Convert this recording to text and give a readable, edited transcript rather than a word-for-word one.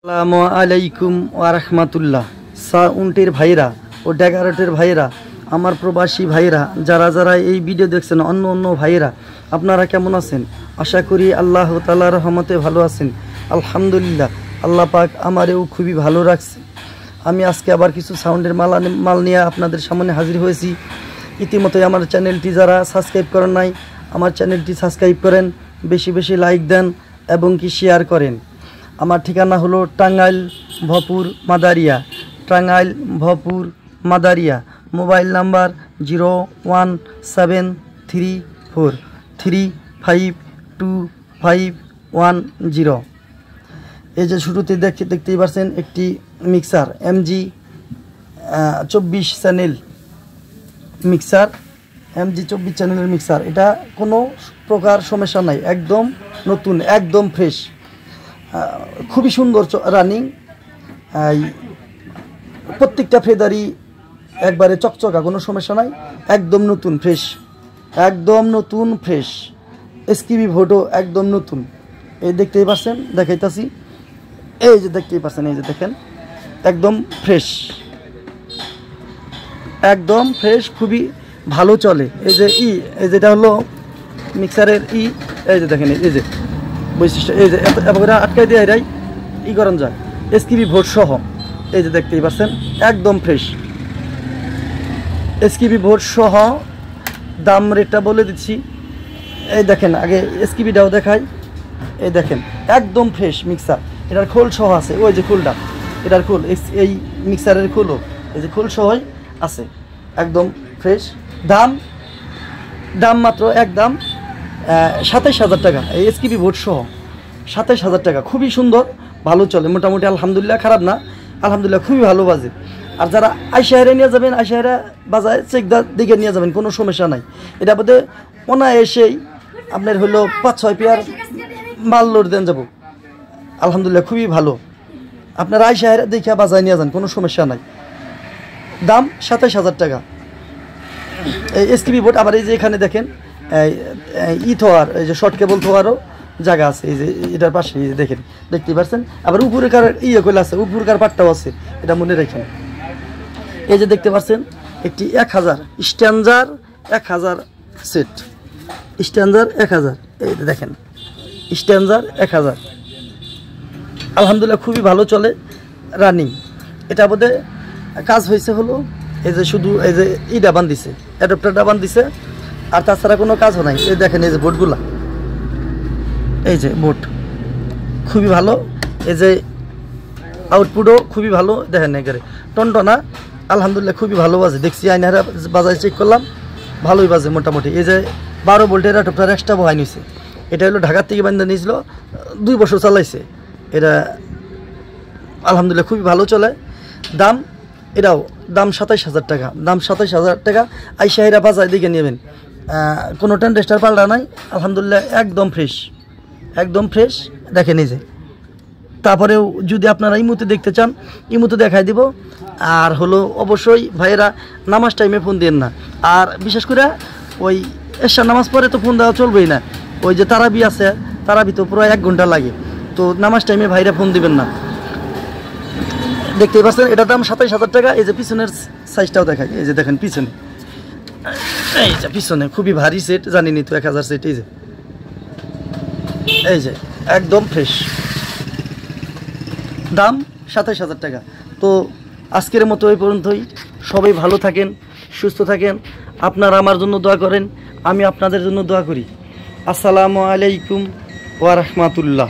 আসসালামু আলাইকুম ওয়া রাহমাতুল্লাহ। সাউন্ডের ভাইরা ও ডেকারেটের ভাইরা, আমার প্রবাসী ভাইরা, যারা এই ভিডিও দেখছেন, অন্য ভাইরা, আপনারা কেমন আছেন? আশা করি আল্লাহ তাআলার রহমতে ভালো আছেন। আলহামদুলিল্লাহ, আল্লাহ পাক আমারেও খুবই ভালো রাখছে। আমি আজকে আবার কিছু সাউন্ডের মাল নিয়ে আপনাদের সামনে হাজির হয়েছি। ইতিমধ্যে আমার চ্যানেলটি যারা সাবস্ক্রাইব করেন নাই, আমার চ্যানেলটি সাবস্ক্রাইব করেন, বেশি লাইক দেন এবং কি শেয়ার করেন। আমার ঠিকানা হলো টাঙ্গাইল ভপুর মাদারিয়া, টাঙ্গাইল ভপুর মাদারিয়া। Mobile number 01734352510। এই যে শুরুতে দেখতেই পাচ্ছেন একটি mixer MG 24 channel mixer, MG 24 চ্যানেলের মিক্সার। এটা কোনো প্রকার সমস্যা নাই, একদম নতুন, একদম ফ্রেশ, খুবই সুন্দর রানিং। প্রত্যেকটা ফেদারই একবারে চকচকা, কোনো সমস্যা নাই, একদম নতুন ফ্রেশ, একদম নতুন ফ্রেশ। SKB ভোটও একদম নতুন। এই দেখতেই পাচ্ছেন, দেখাইতাছি, এই যে দেখতেই পাচ্ছেন, এই যে দেখেন, একদম ফ্রেশ, একদম ফ্রেশ, খুবই ভালো চলে। এই যে এই যেটা হলো মিক্সারের এই যে দেখেন, এই যে বৈশিষ্ট্য, এই যে এবার আটকাই দিয়ে এরাই করেন যায় SKB ভোট সহ। এই যে দেখতেই পাচ্ছেন, একদম ফ্রেশ SKB ভোট সহ। দাম রেটটা বলে দিচ্ছি, এই দেখেন, আগে SKBটাও দেখাই। এই দেখেন, একদম ফ্রেশ মিক্সার। এটার খোল সহ আছে, ওই যে খোলটা, এটার খোল, এই মিক্সারের খোলও এই যে খোল সহই আছে, একদম ফ্রেশ। দাম মাত্র একদম 27,000 টাকা, এই SKB ভোট সহ 27,000 টাকা। খুবই সুন্দর, ভালো চলে মোটামুটি, আলহামদুলিল্লাহ, খারাপ না, আলহামদুলিল্লাহ, খুবই ভালো বাজে। আর যারা আইসাহারে নিয়ে যাবেন, আইসাহারা বাজায় চেকদার দিকে নিয়ে যাবেন, কোনো সমস্যা নাই। এটা বোধ অনায়াসেই আপনার হলো 5-6 পেয়ার মাল লোড দেন যাব, আলহামদুলিল্লাহ, খুবই ভালো। আপনারা আইসাহারে দেখে বাজায় নিয়ে যান, কোনো সমস্যা নাই। দাম 27,000 টাকা এই SKB ভোট। আবার এই যে এখানে দেখেন থোয়ার, এই যে শর্ট কেবল থোয়ারও জায়গা আছে, এই যে এটার পাশে, এই যে দেখেন, দেখতেই পাচ্ছেন। আবার উপরেকার কইলে আছে, উপরকার পাটটাও আছে, এটা মনে রাখেন। এই যে দেখতে পাচ্ছেন একটি 1000 স্ট্যান্ডার 1000 সেট, স্ট্যান্ডার 1000, এই যে দেখেন, স্ট্যান্ডার 1000, আলহামদুলিল্লাহ, খুবই ভালো চলে, রানিং। এটা বোধহয় কাজ হয়েছে হলো এই যে শুধু এই যে ডাবান দিছে, অ্যাডাপ্টার ডাবান দিছে, আর তাছাড়া কোনো কাজও নাই। এই দেখেন, এই যে বোর্ডগুলা, এই যে বোর্ড খুবই ভালো, এই যে আউটপুটও খুবই ভালো, দেখেন একেবারে টনটনা, আলহামদুলিল্লাহ, খুবই ভালো বাজে। দেখছি আইনারা বাজারে চেক করলাম, ভালোই বাজে মোটামুটি। এই যে 12 ভোল্টের অ্যাডাপ্টার এক্সট্রা বহাই নিছে, এটা হলো ঢাকার থেকে বান্ধা নিয়েছিল, 2 বছর চালাইছে এটা, আলহামদুলিল্লাহ, খুবই ভালো চলে। এটাও দাম 27,000 টাকা, দাম 27,000 টাকা। আইসাহিরা বাজার দিকে নেবেন, কোনো টেন্ডেস্টার পাল্টা নাই, আলহামদুলিল্লাহ, একদম ফ্রেশ, একদম ফ্রেশ। দেখেন এই যে, তারপরেও যদি আপনারা ইমুতে দেখতে চান, ইমুতে দেখাই দিব। আর হলো অবশ্যই ভাইয়েরা নামাজ টাইমে ফোন দেন না, আর বিশেষ করে ওই এশার নামাজ পরে তো ফোন দেওয়া চলবেই না। ওই যে তারাবি আছে, তারাবি তো পুরো 1 ঘন্টা লাগে, তো নামাজ টাইমে ভাইরা ফোন দিবেন না। দেখতেই পাচ্ছেন, এটার দাম 27,000 টাকা। এই যে পিছনের সাইজটাও দেখাই, এই যে দেখেন পিছনে, এই যে পিছনে খুবই ভারী সেট, জানিনি তো 1000 সেট। এই যে একদম ফ্রেশ, দাম 27,000 টাকা। তো আজকের মতো এই পর্যন্তই। সবাই ভালো থাকেন, সুস্থ থাকেন, আপনারা আমার জন্য দোয়া করেন, আমি আপনাদের জন্য দোয়া করি। আসসালামু আলাইকুম ওয়া রাহমাতুল্লাহ।